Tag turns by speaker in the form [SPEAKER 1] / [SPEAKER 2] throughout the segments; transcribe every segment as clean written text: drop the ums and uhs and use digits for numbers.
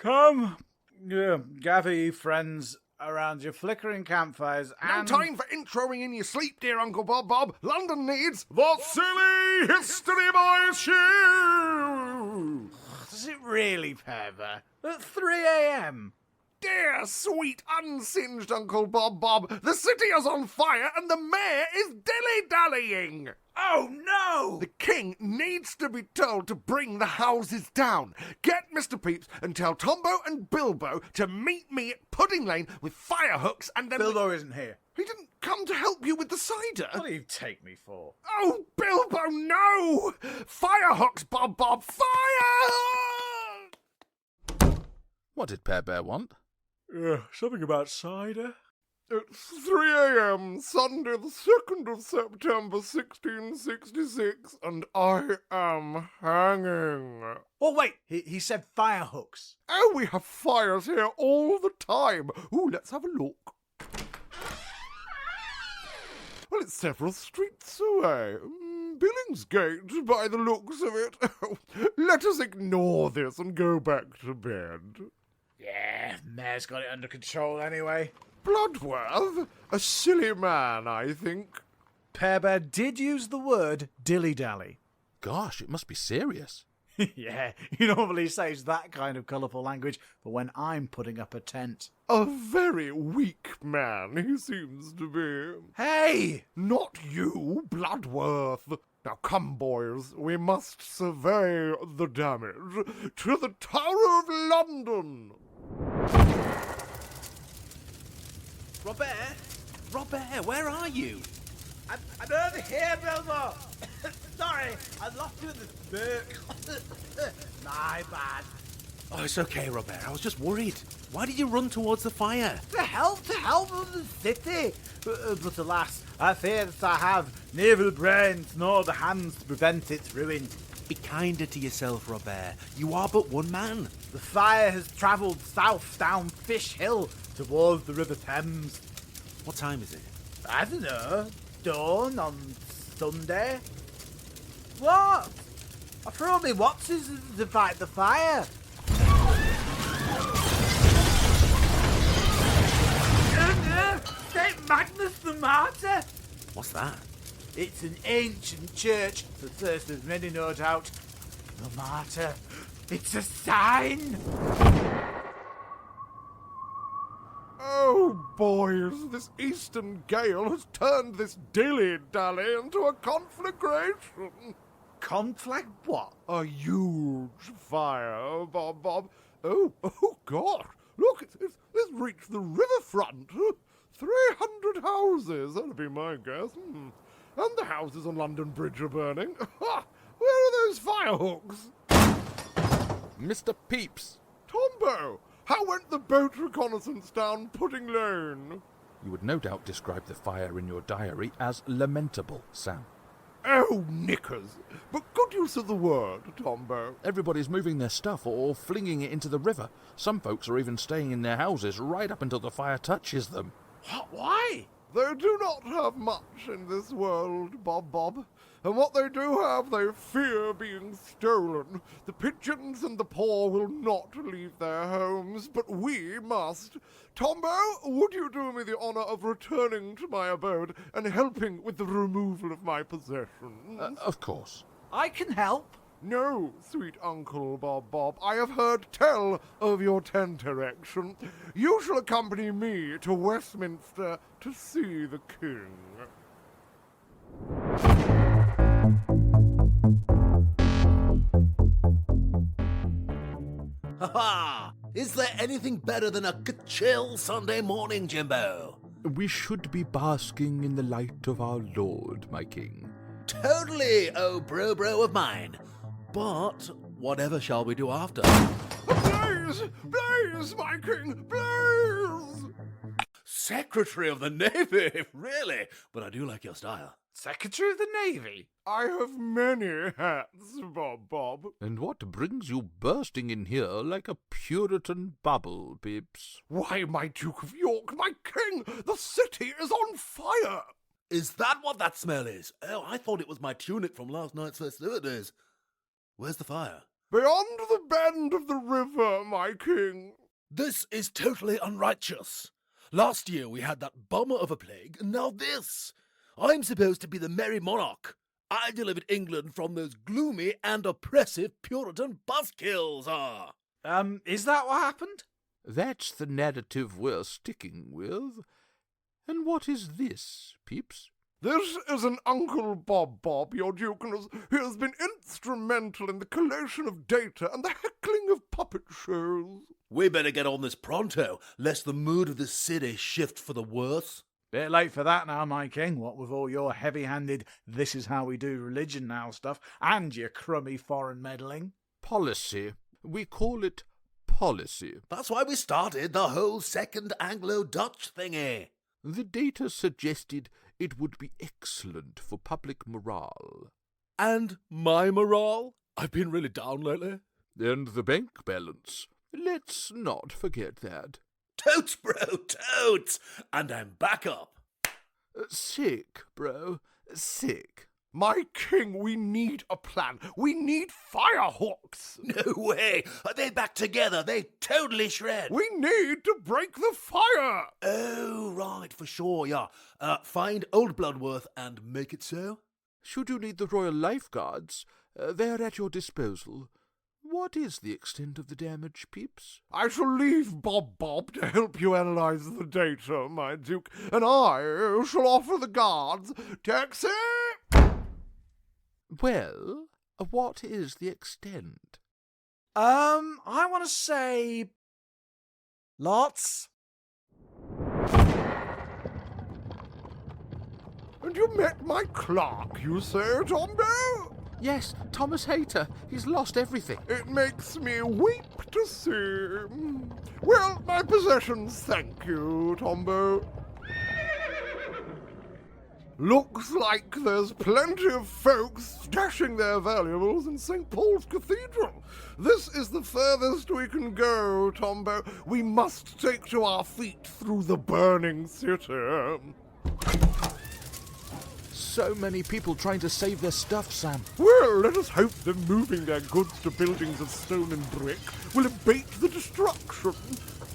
[SPEAKER 1] Come, gather ye friends around your flickering campfires and...
[SPEAKER 2] No time for introing in your sleep, dear Uncle Bob. London needs the Silly History Boys shoe!
[SPEAKER 1] Does it really, Pear Bear? At 3 a.m?
[SPEAKER 2] Dear, sweet, unsinged Uncle Bob, the city is on fire and the mayor is dilly-dallying!
[SPEAKER 1] Oh, no!
[SPEAKER 2] The king needs to be told to bring the houses down. Get Mr. Pepys and tell Tombo and Bilbo to meet me at Pudding Lane with fire hooks and then...
[SPEAKER 1] Bilbo isn't here.
[SPEAKER 2] He didn't come to help you with the cider.
[SPEAKER 1] What do you take me for?
[SPEAKER 2] Oh, Bilbo, no! Fire hooks, Bob, fire!
[SPEAKER 3] What did Pear Bear want?
[SPEAKER 1] Something about cider.
[SPEAKER 2] It's 3 a.m., Sunday the 2nd of September, 1666, and I am hanging.
[SPEAKER 1] Oh, wait, he said fire hooks.
[SPEAKER 2] Oh, we have fires here all the time. Ooh, let's have a look. Well, it's several streets away. Billingsgate, by the looks of it. Let us ignore this and go back to bed.
[SPEAKER 1] Yeah, Mayor's got it under control anyway.
[SPEAKER 2] Bloodworth? A silly man, I think.
[SPEAKER 1] Pear Bear did use the word dilly-dally.
[SPEAKER 3] Gosh, it must be serious.
[SPEAKER 1] Yeah, he normally says that kind of colourful language for when I'm putting up a tent.
[SPEAKER 2] A very weak man he seems to be.
[SPEAKER 1] Hey!
[SPEAKER 2] Not you, Bloodworth. Now come, boys, we must survey the damage to the Tower of London.
[SPEAKER 4] Robert, where are you?
[SPEAKER 1] I'm over here, Bilbo. Sorry, I lost you in the smirk. My bad.
[SPEAKER 4] Oh, it's okay, Robert. I was just worried. Why did you run towards the fire?
[SPEAKER 1] To help the city. But alas, I fear that I have neither the brains nor the hands to prevent its ruin.
[SPEAKER 4] Be kinder to yourself, Robert. You are but one man.
[SPEAKER 1] The fire has travelled south down Fish Hill towards the River Thames.
[SPEAKER 4] What time is it?
[SPEAKER 1] I don't know. Dawn on Sunday. What? I threw me watches to fight the fire. St. Magnus the Martyr.
[SPEAKER 4] What's that?
[SPEAKER 1] It's an ancient church, the first of many, no doubt. The martyr. It's a sign.
[SPEAKER 2] Oh, boys, this eastern gale has turned this dilly-dally into a conflagration.
[SPEAKER 1] Conflag what?
[SPEAKER 2] A huge fire, Bob. Oh, God. Look, it's reached the riverfront. 300 houses, that'll be my guess. And the houses on London Bridge are burning. Ha! Where are those fire hooks?
[SPEAKER 3] Mr. Pepys!
[SPEAKER 2] Tombo, how went the boat reconnaissance down Pudding Lane?
[SPEAKER 3] You would no doubt describe the fire in your diary as lamentable, Sam.
[SPEAKER 2] Oh, knickers. But good use of the word, Tombo.
[SPEAKER 3] Everybody's moving their stuff or flinging it into the river. Some folks are even staying in their houses right up until the fire touches them.
[SPEAKER 1] What? Why?
[SPEAKER 2] They do not have much in this world, Bob. And what they do have, they fear being stolen. The pigeons and the poor will not leave their homes, but we must. Tombo, would you do me the honour of returning to my abode and helping with the removal of my possessions?
[SPEAKER 3] Of course.
[SPEAKER 1] I can help.
[SPEAKER 2] No, sweet Uncle Bob, I have heard tell of your tent erection. You shall accompany me to Westminster to see the King.
[SPEAKER 4] Ha-ha! Is there anything better than a chill Sunday morning, Jimbo?
[SPEAKER 3] We should be basking in the light of our Lord, my king.
[SPEAKER 4] Totally, oh bro of mine. But whatever shall we do after?
[SPEAKER 2] Blaze, my king, blaze!
[SPEAKER 4] Secretary of the Navy, really? But I do like your style.
[SPEAKER 1] Secretary of the Navy?
[SPEAKER 2] I have many hats, Bob.
[SPEAKER 3] And what brings you bursting in here like a Puritan bubble, Pepys?
[SPEAKER 2] Why, my Duke of York, my king, the city is on fire!
[SPEAKER 4] Is that what that smell is? Oh, I thought it was my tunic from last night's festivities. Where's the fire?
[SPEAKER 2] Beyond the bend of the river, my king.
[SPEAKER 4] This is totally unrighteous. Last year we had that bummer of a plague, and now this. I'm supposed to be the merry monarch. I delivered England from those gloomy and oppressive Puritan buzzkills.
[SPEAKER 1] Is that what happened?
[SPEAKER 3] That's the narrative we're sticking with. And what is this, Peeps?
[SPEAKER 2] This is an Uncle Bob, your Dukeness. He has been instrumental in the collation of data and the heckling of puppet shows.
[SPEAKER 4] We better get on this pronto, lest the mood of the city shift for the worse.
[SPEAKER 1] Bit late for that now, my king, what with all your heavy-handed this is how we do religion now stuff, and your crummy foreign meddling.
[SPEAKER 3] Policy. We call it policy.
[SPEAKER 4] That's why we started the whole second Anglo-Dutch thingy.
[SPEAKER 3] The data suggested it would be excellent for public morale.
[SPEAKER 4] And my morale? I've been really down lately.
[SPEAKER 3] And the bank balance. Let's not forget that.
[SPEAKER 4] Totes, bro, totes! And I'm back up.
[SPEAKER 3] Sick, bro. Sick.
[SPEAKER 2] My king, we need a plan. We need firehawks.
[SPEAKER 4] No way! Are they back together? They totally shred.
[SPEAKER 2] We need to break the fire.
[SPEAKER 4] Oh, right, for sure, yeah. Find old Bloodworth and make it so.
[SPEAKER 3] Should you need the Royal Lifeguards, they're at your disposal. What is the extent of the damage, Peeps?
[SPEAKER 2] I shall leave Bob to help you analyze the data, my duke, and I shall offer the guards taxi.
[SPEAKER 3] Well, what is the extent?
[SPEAKER 1] I want to say... lots.
[SPEAKER 2] And you met my clerk, you say, Tombo?
[SPEAKER 3] Yes, Thomas Hayter. He's lost everything.
[SPEAKER 2] It makes me weep to see. Well, my possessions, thank you, Tombo. Looks like there's plenty of folks stashing their valuables in St. Paul's Cathedral. This is the furthest we can go, Tombo. We must take to our feet through the burning city.
[SPEAKER 3] So many people trying to save their stuff, Sam.
[SPEAKER 2] Well, let us hope that moving their goods to buildings of stone and brick will abate the destruction.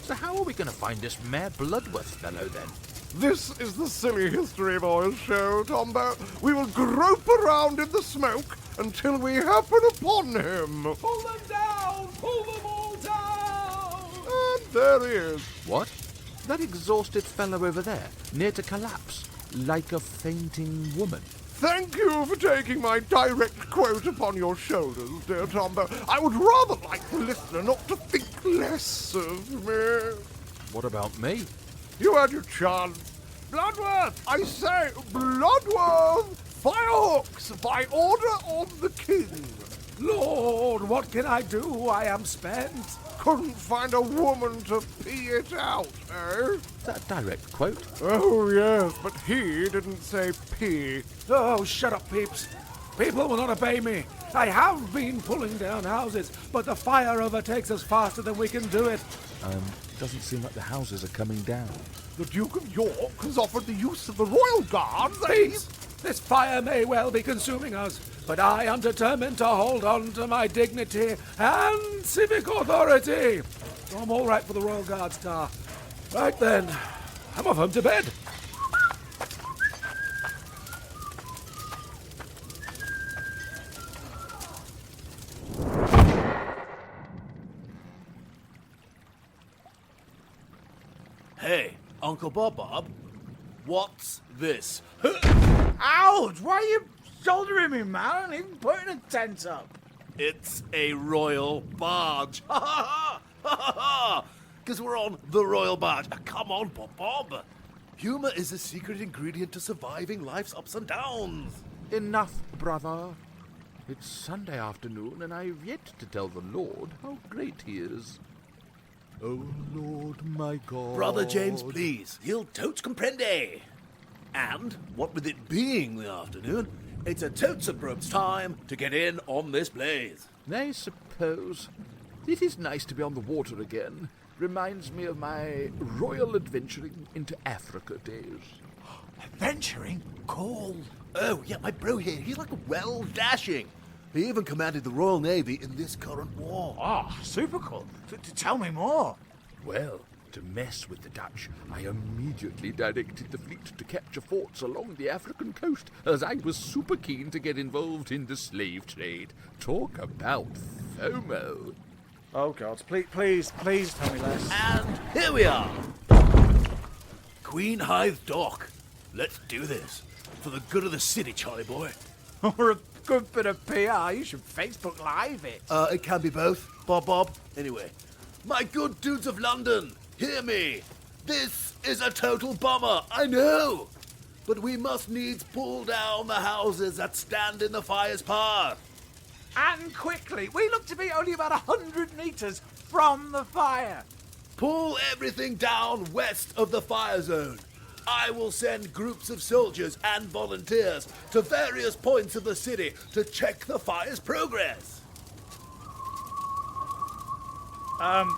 [SPEAKER 3] So how are we going to find this Mayor Bloodworth fellow, then?
[SPEAKER 2] This is the silly history boys show, Tombo. We will grope around in the smoke until we happen upon him.
[SPEAKER 1] Pull them down! Pull them all down!
[SPEAKER 2] And there he is.
[SPEAKER 3] What? That exhausted fellow over there, near to collapse, like a fainting woman.
[SPEAKER 2] Thank you for taking my direct quote upon your shoulders, dear Tombo. I would rather like the listener not to think less of me.
[SPEAKER 3] What about me?
[SPEAKER 2] You had your chance. Bloodworth! I say, Bloodworth! Firehawks by order of the king.
[SPEAKER 1] Lord, what can I do? I am spent.
[SPEAKER 2] Couldn't find a woman to pee it out, eh?
[SPEAKER 3] Is that a direct quote?
[SPEAKER 2] Oh, yes, but he didn't say pee.
[SPEAKER 5] Oh, shut up, Peeps. People will not obey me. I have been pulling down houses, but the fire overtakes us faster than we can do it.
[SPEAKER 3] Doesn't seem like the houses are coming down.
[SPEAKER 2] The Duke of York has offered the use of the Royal Guards.
[SPEAKER 5] Peace! This fire may well be consuming us, but I am determined to hold on to my dignity and civic authority. I'm all right for the Royal Guards car. Right then, I'm off home to bed.
[SPEAKER 4] Hey, Uncle Bob, what's this?
[SPEAKER 1] Ouch! Why are you shouldering me, man? I ain't even putting a tent up.
[SPEAKER 4] It's a royal barge. Ha ha ha! Ha ha ha! Because we're on the royal barge. Come on, Bob. Humor is the secret ingredient to surviving life's ups and downs.
[SPEAKER 3] Enough, brother. It's Sunday afternoon, and I've yet to tell the Lord how great he is. Oh, Lord, my God.
[SPEAKER 4] Brother James, please. He'll totes comprende. And, what with it being the afternoon, it's a totes approach time to get in on this blaze.
[SPEAKER 3] I suppose. It is nice to be on the water again. Reminds me of my royal adventuring into Africa days.
[SPEAKER 1] Adventuring? Cool.
[SPEAKER 4] Oh, yeah, my bro here, he's like well dashing. He even commanded the Royal Navy in this current war.
[SPEAKER 1] Oh, super cool. Tell me more.
[SPEAKER 3] Well, to mess with the Dutch, I immediately directed the fleet to capture forts along the African coast, as I was super keen to get involved in the slave trade. Talk about FOMO.
[SPEAKER 1] Oh, God. Please tell me less.
[SPEAKER 4] And here we are. Queen Hythe Dock. Let's do this. For the good of the city, Charlie boy.
[SPEAKER 1] Or a good bit of PR. You should Facebook Live it.
[SPEAKER 4] It can be both, Bob. Anyway, my good dudes of London, hear me. This is a total bummer, I know. But we must needs pull down the houses that stand in the fire's path.
[SPEAKER 1] And quickly. We look to be only about 100 metres from the fire.
[SPEAKER 4] Pull everything down west of the fire zone. I will send groups of soldiers and volunteers to various points of the city to check the fire's progress.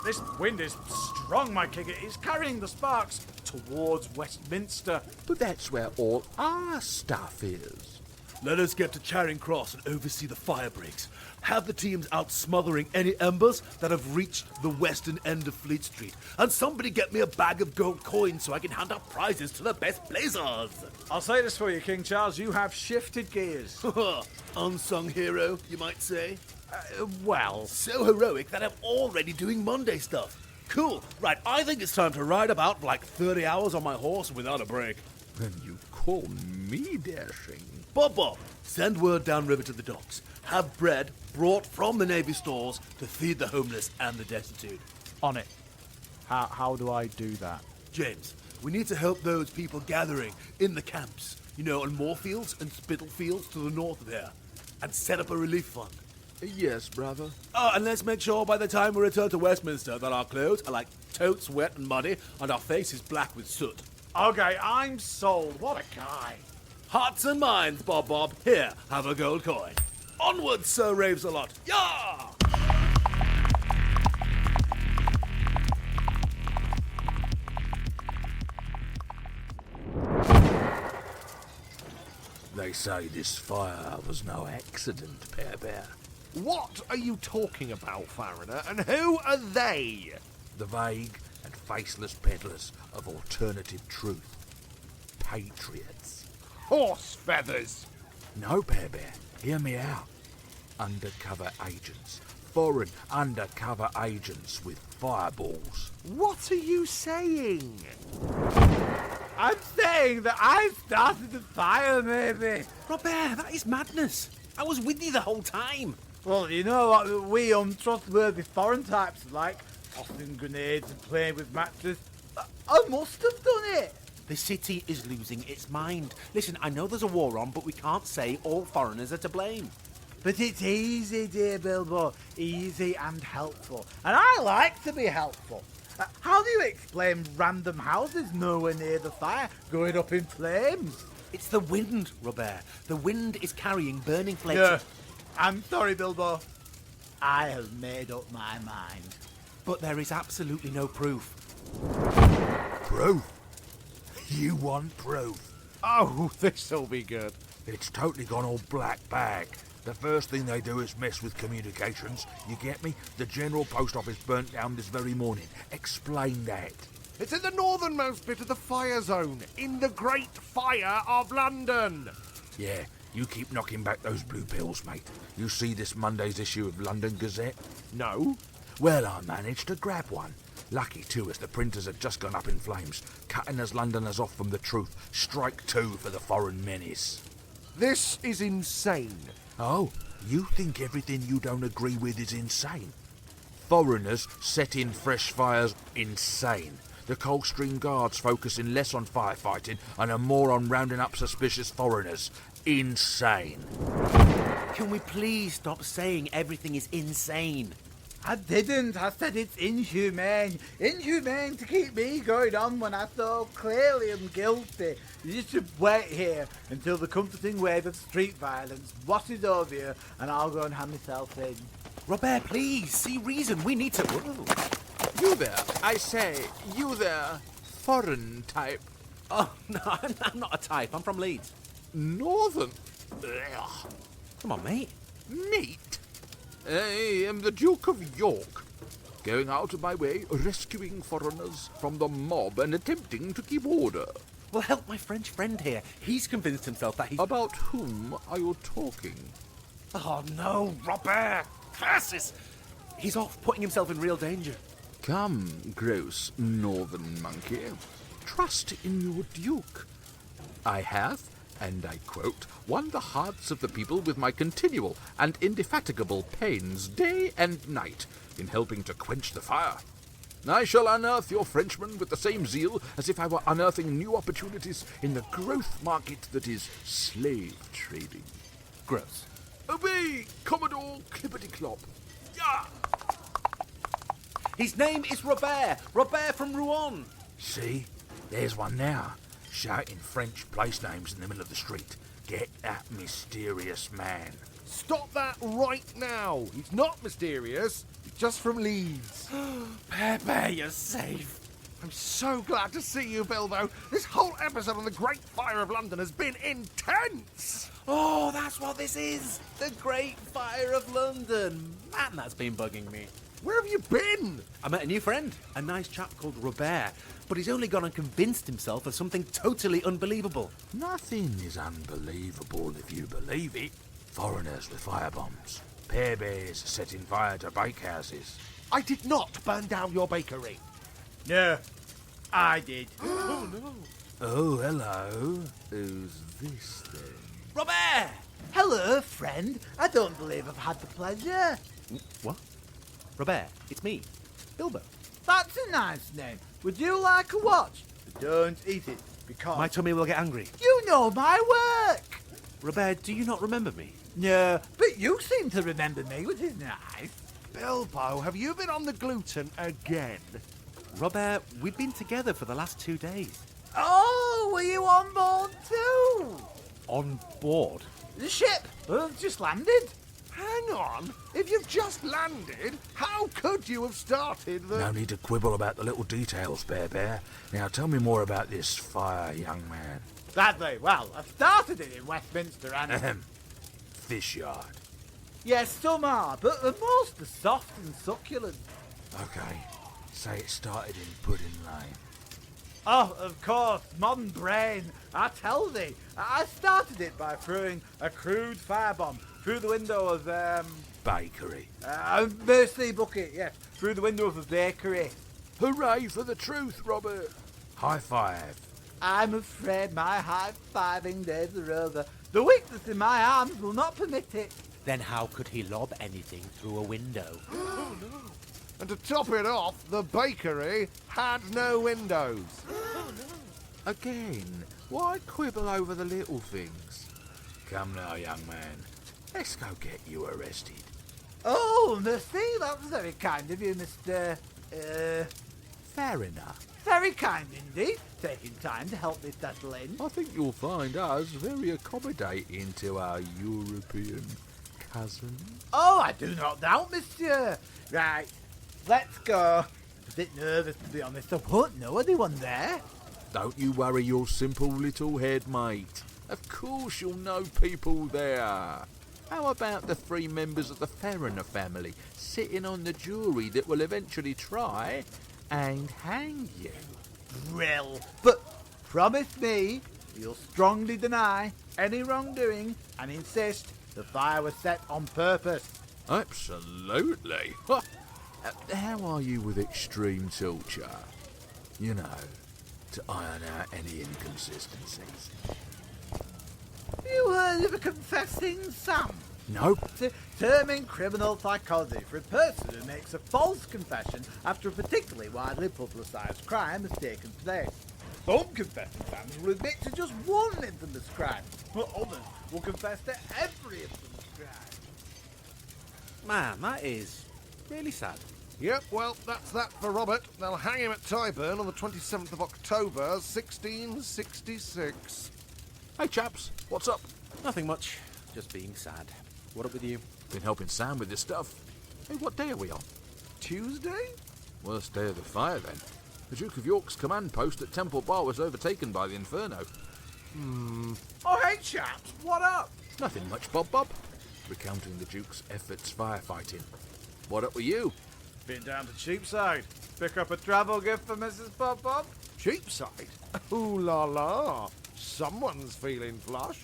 [SPEAKER 1] This wind is strong, my king. It is carrying the sparks towards Westminster.
[SPEAKER 3] But that's where all our stuff is.
[SPEAKER 4] Let us get to Charing Cross and oversee the fire breaks. Have the teams out smothering any embers that have reached the western end of Fleet Street. And somebody get me a bag of gold coins so I can hand out prizes to the best blazers.
[SPEAKER 1] I'll say this for you, King Charles. You have shifted gears.
[SPEAKER 4] Unsung hero, you might say.
[SPEAKER 1] Well,
[SPEAKER 4] So heroic that I'm already doing Monday stuff. Cool. Right, I think it's time to ride about for like 30 hours on my horse without a break.
[SPEAKER 3] And you call me dashing?
[SPEAKER 4] Bob, send word downriver to the docks. Have bread brought from the Navy stores to feed the homeless and the destitute.
[SPEAKER 1] on it. How do I do that?
[SPEAKER 4] James, we need to help those people gathering in the camps, on Moorfields and Spitalfields to the north of here, and set up a relief fund.
[SPEAKER 3] Yes, brother.
[SPEAKER 4] Oh, and let's make sure by the time we return to Westminster that our clothes are like totes wet and muddy and our faces black with soot.
[SPEAKER 1] Okay, I'm sold. What a guy.
[SPEAKER 4] Hearts and minds, Bob. Here, have a gold coin. Onwards, Sir Raves-a-Lot. Yah!
[SPEAKER 3] They say this fire was no accident, Pear Bear.
[SPEAKER 2] What are you talking about, Foreigner, and who are they?
[SPEAKER 3] The vague and faceless peddlers of alternative truth. Patriots.
[SPEAKER 2] Horse feathers!
[SPEAKER 3] No, Pear Bear, hear me out. Undercover agents. Foreign undercover agents with fireballs.
[SPEAKER 2] What are you saying?
[SPEAKER 1] I'm saying that I started the fire, maybe.
[SPEAKER 6] Robert, that is madness. I was with you the whole time.
[SPEAKER 1] Well, you know what we untrustworthy foreign types are like, tossing grenades and playing with matches. I must have done it.
[SPEAKER 6] The city is losing its mind. Listen, I know there's a war on, but we can't say all foreigners are to blame.
[SPEAKER 1] But it's easy, dear Bilbo. Easy and helpful. And I like to be helpful. How do you explain random houses nowhere near the fire going up in flames?
[SPEAKER 6] It's the wind, Robert. The wind is carrying burning flakes.
[SPEAKER 1] Yeah. I'm sorry, Bilbo. I have made up my mind.
[SPEAKER 6] But there is absolutely no proof.
[SPEAKER 3] Proof? You want proof?
[SPEAKER 2] Oh, this'll be good.
[SPEAKER 3] It's totally gone all black bag. The first thing they do is mess with communications. You get me? The General Post Office burnt down this very morning. Explain that.
[SPEAKER 2] It's in the northernmost bit of the fire zone, in the Great Fire of London.
[SPEAKER 3] Yeah, you keep knocking back those blue pills, mate. You see this Monday's issue of London Gazette?
[SPEAKER 2] No.
[SPEAKER 3] Well, I managed to grab one. Lucky too, as the printers had just gone up in flames, cutting us Londoners off from the truth. Strike two for the foreign menace.
[SPEAKER 2] This is insane.
[SPEAKER 3] Oh, you think everything you don't agree with is insane? Foreigners setting fresh fires, insane. The Coldstream Guards focusing less on firefighting and are more on rounding up suspicious foreigners, insane.
[SPEAKER 6] Can we please stop saying everything is insane?
[SPEAKER 1] I didn't. I said it's inhumane. Inhumane to keep me going on when I so clearly am guilty. You should wait here until the comforting wave of street violence washes over you and I'll go and hand myself in.
[SPEAKER 6] Robert, please, see reason. We need to... Whoa.
[SPEAKER 3] You there, I say, you there, foreign type.
[SPEAKER 6] Oh, no, I'm not a type. I'm from Leeds.
[SPEAKER 3] Northern?
[SPEAKER 6] Come on, mate.
[SPEAKER 3] Meat? I am the Duke of York, going out of my way, rescuing foreigners from the mob and attempting to keep order.
[SPEAKER 6] Well, help my French friend here. He's convinced himself that he's...
[SPEAKER 3] About whom are you talking?
[SPEAKER 6] Oh, no, Robert! Curses! He's off, putting himself in real danger.
[SPEAKER 3] Come, gross northern monkey. Trust in your duke. I have, and I quote, won the hearts of the people with my continual and indefatigable pains day and night in helping to quench the fire. I shall unearth your Frenchman with the same zeal as if I were unearthing new opportunities in the growth market that is slave trading.
[SPEAKER 6] Gross.
[SPEAKER 3] Away, Commodore Clippity-Clop. Yeah!
[SPEAKER 6] His name is Robert! Robert from Rouen!
[SPEAKER 3] See? There's one now, shouting French place names in the middle of the street. Get that mysterious man.
[SPEAKER 2] Stop that right now. He's not mysterious. He's just from Leeds.
[SPEAKER 6] Pear Bear, you're safe.
[SPEAKER 2] I'm so glad to see you, Bilbo. This whole episode on the Great Fire of London has been intense.
[SPEAKER 6] Oh, that's what this is! The Great Fire of London! Man, that's been bugging me.
[SPEAKER 2] Where have you been?
[SPEAKER 6] I met a new friend, a nice chap called Robert, but he's only gone and convinced himself of something totally unbelievable.
[SPEAKER 3] Nothing is unbelievable if you believe it. Foreigners with firebombs. Pear Bears setting fire to bakehouses.
[SPEAKER 2] I did not burn down your bakery.
[SPEAKER 1] No, I did.
[SPEAKER 2] Oh, no.
[SPEAKER 3] Oh, hello. Who's this then?
[SPEAKER 6] Robert!
[SPEAKER 1] Hello, friend. I don't believe I've had the pleasure.
[SPEAKER 6] What? Robert, it's me, Bilbo.
[SPEAKER 1] That's a nice name. Would you like a watch? But don't eat it, because
[SPEAKER 6] My tummy will get angry.
[SPEAKER 1] you know my work.
[SPEAKER 6] Robert, do you not remember me?
[SPEAKER 1] No, but you seem to remember me, which is nice.
[SPEAKER 2] Bilbo, have you been on the gluten again?
[SPEAKER 6] Robert, we've been together for the last 2 days.
[SPEAKER 1] Oh, were you on board too?
[SPEAKER 6] On board?
[SPEAKER 1] The ship just landed.
[SPEAKER 2] Hang on. If you've just landed, how could you have started the...
[SPEAKER 3] No need to quibble about the little details, Pear Bear. Now tell me more about this fire, young man.
[SPEAKER 1] Badly. Well, I started it in Westminster and...
[SPEAKER 3] Ahem. Fish yard.
[SPEAKER 1] Yes, some are, but the most are soft and succulent.
[SPEAKER 3] Okay. Say it started in Pudding Lane.
[SPEAKER 1] Oh, of course, modern brain. I tell thee, I started it by throwing a crude firebomb through the window of,
[SPEAKER 3] Bakery.
[SPEAKER 1] a Mercy bucket, yes, through the window of a bakery.
[SPEAKER 3] Hooray for the truth, Robert. High five.
[SPEAKER 1] I'm afraid my high-fiving days are over. The weakness in my arms will not permit it.
[SPEAKER 6] Then how could he lob anything through a window?
[SPEAKER 2] And to top it off, the bakery had no windows.
[SPEAKER 3] Again, why quibble over the little things? Come now, young man. Let's go get you arrested.
[SPEAKER 1] Oh, Mercy, that was very kind of you, Mr.
[SPEAKER 3] Fair enough.
[SPEAKER 1] Very kind indeed, taking time to help me settle in.
[SPEAKER 3] I think you'll find us very accommodating to our European cousins.
[SPEAKER 1] Oh, I do not doubt, monsieur. Right, let's go. I'm a bit nervous, to be honest. I won't know anyone there.
[SPEAKER 3] Don't you worry your simple little head, mate. Of course you'll know people there. How about the 3 members of the Ferriner family sitting on the jury that will eventually try and hang you?
[SPEAKER 1] Brill. But promise me you'll strongly deny any wrongdoing and insist the fire was set on purpose.
[SPEAKER 3] Absolutely. How are you with extreme torture? You know, to iron out any inconsistencies.
[SPEAKER 1] You heard of a confessing Sam?
[SPEAKER 3] Nope.
[SPEAKER 1] Term in criminal psychology for a person who makes a false confession after a particularly widely publicised crime has taken place. Some confessing Sams will admit to just one infamous crime, but others will confess to every infamous crime.
[SPEAKER 6] Man, that is really sad.
[SPEAKER 2] Yep, well, that's that for Robert. They'll hang him at Tyburn on the 27th of October, 1666.
[SPEAKER 3] Hey chaps, what's up?
[SPEAKER 6] Nothing much, just being sad. What up with you?
[SPEAKER 3] Been helping Sam with this stuff. Hey, what day are we on?
[SPEAKER 2] Tuesday?
[SPEAKER 3] Worst day of the fire then. The Duke of York's command post at Temple Bar was overtaken by the Inferno.
[SPEAKER 1] Oh, hey chaps, what up?
[SPEAKER 3] Nothing much, Bob. recounting the Duke's efforts firefighting. What up with you?
[SPEAKER 1] Been down to Cheapside. Pick up a travel gift for Mrs. Bob.
[SPEAKER 2] Cheapside? Ooh la la. Someone's feeling flush.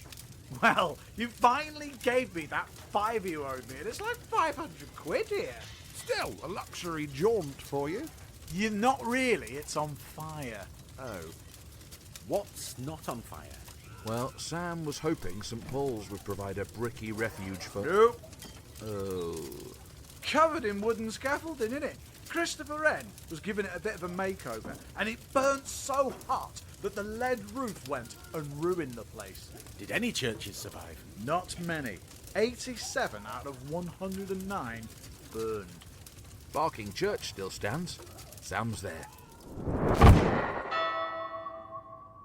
[SPEAKER 1] Well, you finally gave me that £5 you owed me, and it's like 500 quid here.
[SPEAKER 2] Still a luxury jaunt for you.
[SPEAKER 1] You're not really, it's on fire.
[SPEAKER 2] Oh.
[SPEAKER 6] What's not on fire?
[SPEAKER 3] Well, Sam was hoping St. Paul's would provide a bricky refuge for...
[SPEAKER 1] Nope.
[SPEAKER 3] Oh.
[SPEAKER 1] Covered in wooden scaffolding, innit? Christopher Wren was giving it a bit of a makeover, and it burnt so hot that the lead roof went and ruined the place.
[SPEAKER 6] Did any churches survive?
[SPEAKER 1] Not many. 87 out of 109 burned.
[SPEAKER 3] Barking Church still stands. Sam's there.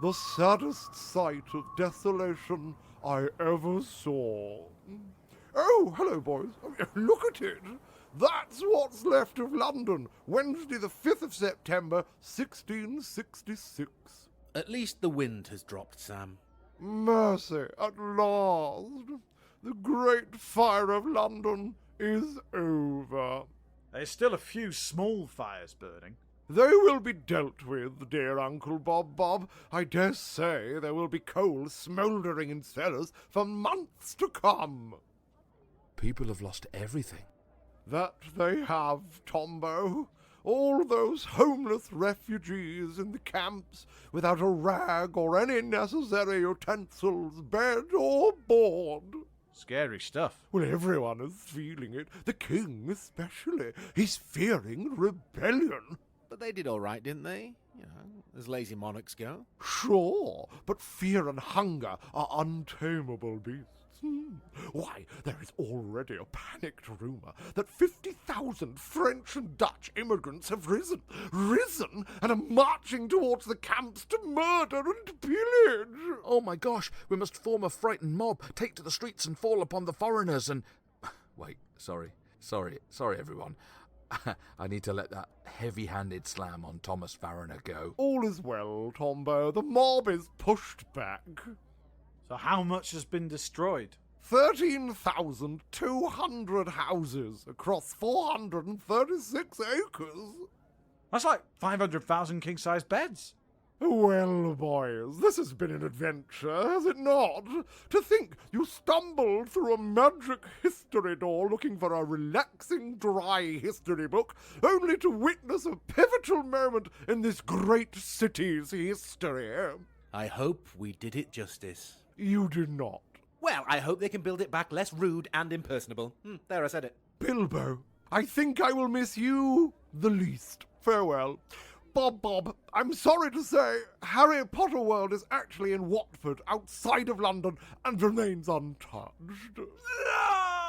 [SPEAKER 2] The saddest sight of desolation I ever saw. Oh, hello, boys. Look at it. That's what's left of London. Wednesday, the 5th of September, 1666.
[SPEAKER 6] At least the wind has dropped, Sam.
[SPEAKER 2] Mercy, at last. The great fire of London is over.
[SPEAKER 1] There's still a few small fires burning.
[SPEAKER 2] They will be dealt with, dear Uncle Bob. I dare say there will be coal smouldering in cellars for months to come.
[SPEAKER 3] People have lost everything.
[SPEAKER 2] That they have, Tombo. All those homeless refugees in the camps without a rag or any necessary utensils, bed or board.
[SPEAKER 1] Scary stuff.
[SPEAKER 2] Well, everyone is feeling it. The king especially. He's fearing rebellion.
[SPEAKER 6] But they did all right, didn't they? You know, as lazy monarchs go.
[SPEAKER 2] Sure, but fear and hunger are untamable beasts. Why, there is already a panicked rumour that 50,000 French and Dutch immigrants have risen and are marching towards the camps to murder and pillage.
[SPEAKER 3] Oh my gosh, we must form a frightened mob, take to the streets and fall upon the foreigners and... Wait, sorry everyone. I need to let that heavy-handed slam on Thomas Farriner go.
[SPEAKER 2] All is well, Tombo. The mob is pushed back.
[SPEAKER 1] So how much has been destroyed?
[SPEAKER 2] 13,200 houses across 436 acres.
[SPEAKER 1] That's like 500,000 king-size beds.
[SPEAKER 2] Well, boys, this has been an adventure, has it not? To think you stumbled through a magic history door looking for a relaxing, dry history book, only to witness a pivotal moment in this great city's history.
[SPEAKER 6] I hope we did it justice.
[SPEAKER 2] You did not.
[SPEAKER 6] Well, I hope they can build it back less rude and impersonable. There, I said it.
[SPEAKER 2] Bilbo, I think I will miss you the least. Farewell. Bob, I'm sorry to say, Harry Potter World is actually in Watford, outside of London, and remains untouched.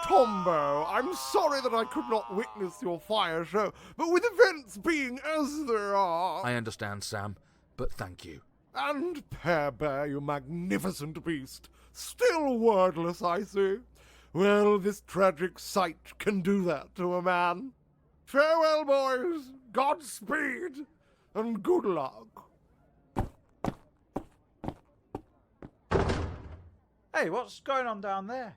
[SPEAKER 2] Tombo, I'm sorry that I could not witness your fire show, but with events being as they are...
[SPEAKER 3] I understand, Sam, but thank you.
[SPEAKER 2] And Pear Bear, you magnificent beast. Still wordless, I see. Well, this tragic sight can do that to a man. Farewell, boys. Godspeed. And good luck.
[SPEAKER 1] Hey, what's going on down there?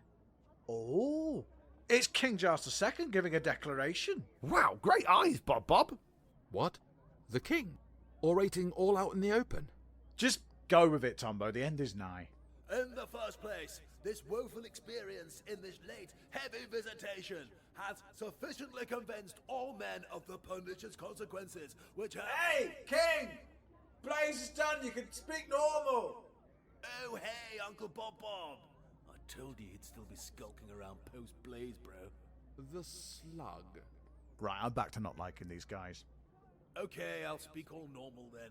[SPEAKER 1] Oh, it's King Charles II giving a declaration.
[SPEAKER 2] Wow, great eyes, Bob.
[SPEAKER 3] What? The king? Orating all out in the open?
[SPEAKER 1] Just go with it, Tombo. The end is nigh.
[SPEAKER 4] In the first place, this woeful experience in this late, heavy visitation has sufficiently convinced all men of the pernicious consequences which have...
[SPEAKER 1] Hey, King! Blaze is done. You can speak normal.
[SPEAKER 4] Oh, hey, Uncle Bob. I told you he'd still be skulking around post-Blaze, bro.
[SPEAKER 3] The slug.
[SPEAKER 1] Right, I'm back to not liking these guys.
[SPEAKER 4] Okay, I'll speak all normal then.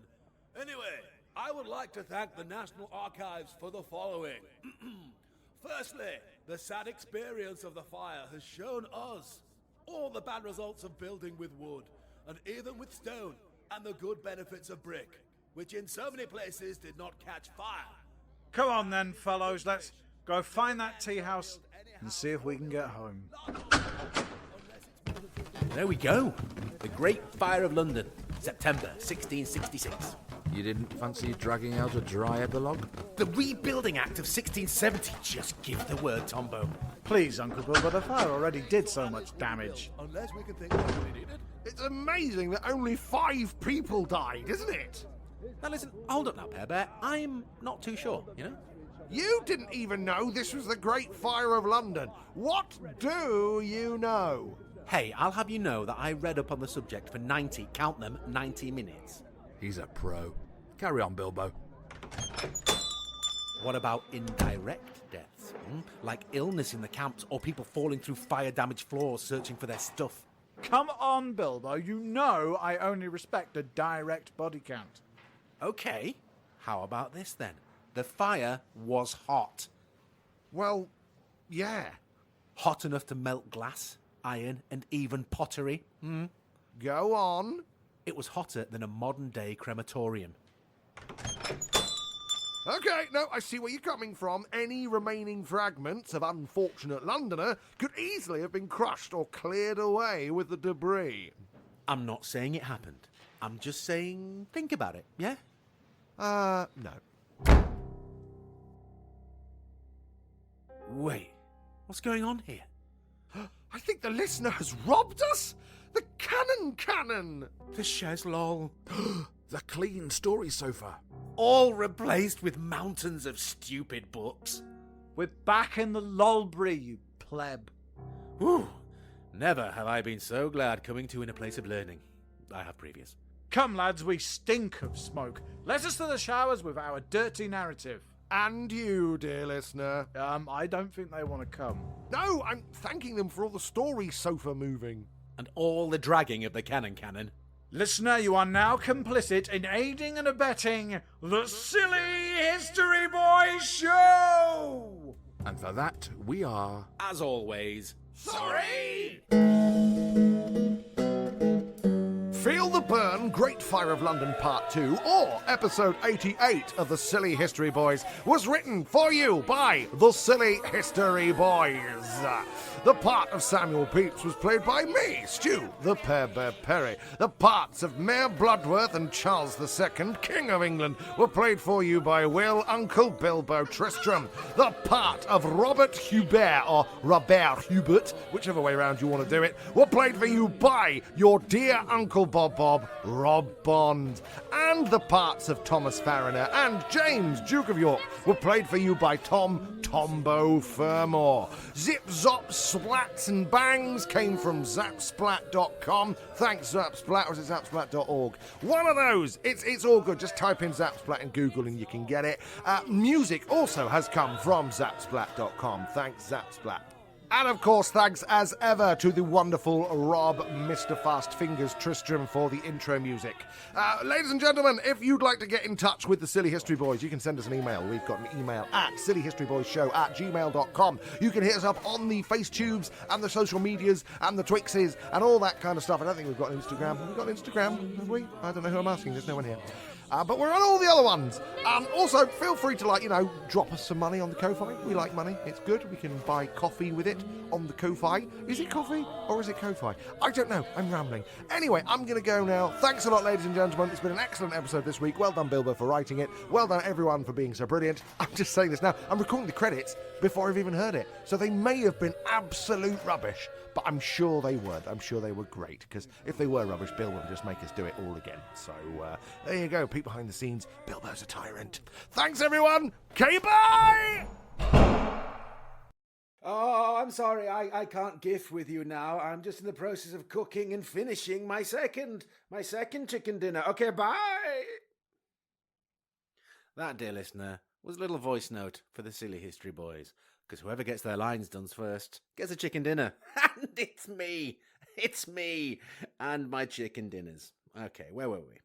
[SPEAKER 4] Anyway, I would like to thank the National Archives for the following. Firstly, the sad experience of the fire has shown us all the bad results of building with wood, and even with stone, and the good benefits of brick, which in so many places did not catch fire.
[SPEAKER 1] Come on then, fellows. Let's go find that tea house and see if we can get home.
[SPEAKER 6] There we go. The Great Fire of London, September 1666.
[SPEAKER 3] You didn't fancy dragging out a dry epilogue?
[SPEAKER 6] The Rebuilding Act of 1670. Just give the word, Tombo.
[SPEAKER 1] Please, Uncle Bill, but the fire already did so much damage.
[SPEAKER 4] Unless we can think of what we needed.
[SPEAKER 2] It's amazing that only 5 people died, isn't it?
[SPEAKER 6] Now listen, hold up now, Pear Bear. I'm not too sure, you know?
[SPEAKER 2] You didn't even know this was the Great Fire of London. What do you know?
[SPEAKER 6] Hey, I'll have you know that I read up on the subject for 90, count them, 90 minutes.
[SPEAKER 3] He's a pro. Carry on, Bilbo.
[SPEAKER 6] What about indirect deaths? Like illness in the camps or people falling through fire-damaged floors searching for their stuff?
[SPEAKER 1] Come on, Bilbo, you know I only respect a direct body count.
[SPEAKER 6] Okay, how about this then? The fire was hot.
[SPEAKER 2] Well, yeah.
[SPEAKER 6] Hot enough to melt glass, iron, and even pottery.
[SPEAKER 2] Go on.
[SPEAKER 6] It was hotter than a modern-day crematorium.
[SPEAKER 2] Okay, no, I see where you're coming from. Any remaining fragments of unfortunate Londoner could easily have been crushed or cleared away with the debris.
[SPEAKER 6] I'm not saying it happened. I'm just saying think about it, yeah?
[SPEAKER 2] No.
[SPEAKER 6] Wait, what's going on here?
[SPEAKER 2] I think the listener has robbed us. The cannon!
[SPEAKER 6] The chaise lol.
[SPEAKER 3] The clean story sofa.
[SPEAKER 6] All replaced with mountains of stupid books.
[SPEAKER 1] We're back in the Lolbury, you pleb.
[SPEAKER 6] Whew. Never have I been so glad coming to in a place of learning. I have previous.
[SPEAKER 1] Come, lads, we stink of smoke. Let us to the showers with our dirty narrative.
[SPEAKER 2] And you, dear listener.
[SPEAKER 1] I don't think they want to come.
[SPEAKER 2] No, I'm thanking them for all the story sofa moving.
[SPEAKER 6] And all the dragging of the cannon.
[SPEAKER 1] Listener, you are now complicit in aiding and abetting the Silly History Boys Show!
[SPEAKER 3] And for that, we are...
[SPEAKER 6] As always,
[SPEAKER 2] Sorry! Feel the Burn, Great Fire of London Part 2, or Episode 88 of The Silly History Boys was written for you by The Silly History Boys. The part of Samuel Pepys was played by me, Stu, the Pear Bear Perry. The parts of Mayor Bloodworth and Charles II, King of England, were played for you by Will Uncle Bilbo Tristram. The part of Robert Hubert, or Robert Hubert, whichever way round you want to do it, were played for you by your dear Uncle Bob, Rob Bond. And the parts of Thomas Fariner and James, Duke of York, were played for you by Tombo Fermor. Zip, zop, splats and bangs came from ZapSplat.com. Thanks, ZapSplat, or is it ZapSplat.org? One of those. It's all good. Just type in ZapSplat in Google and you can get it. Music also has come from ZapSplat.com. Thanks, ZapSplat. And of course, thanks as ever to the wonderful Rob Mr. Fast Fingers Tristram for the intro music. Ladies and gentlemen, if you'd like to get in touch with the Silly History Boys, you can send us an email. We've got an email at sillyhistoryboysshow@gmail.com. You can hit us up on the FaceTubes and the social medias and the Twixes and all that kind of stuff. I don't think we've got an Instagram. Have we got an Instagram? Have we? I don't know who I'm asking. There's no one here. But we're on all the other ones. Also, feel free to, drop us some money on the Ko-Fi. We like money. It's good. We can buy coffee with it on the Ko-Fi. Is it coffee or is it Ko-Fi? I don't know. I'm rambling. Anyway, I'm going to go now. Thanks a lot, ladies and gentlemen. It's been an excellent episode this week. Well done, Bilbo, for writing it. Well done, everyone, for being so brilliant. I'm just saying this now. I'm recording the credits before I've even heard it. So they may have been absolute rubbish, but I'm sure they weren't. I'm sure they were great, because if they were rubbish, Bilbo would just make us do it all again. So there you go. Peek behind the scenes. Bilbo's a tyrant. Thanks, everyone. Okay, bye!
[SPEAKER 5] Oh, I'm sorry, I can't gif with you now. I'm just in the process of cooking and finishing my second chicken dinner. Okay, bye!
[SPEAKER 6] that, dear listener, was a little voice note for the Silly History Boys, because whoever gets their lines done first gets a chicken dinner. And it's me, and my chicken dinners. Okay, where were we?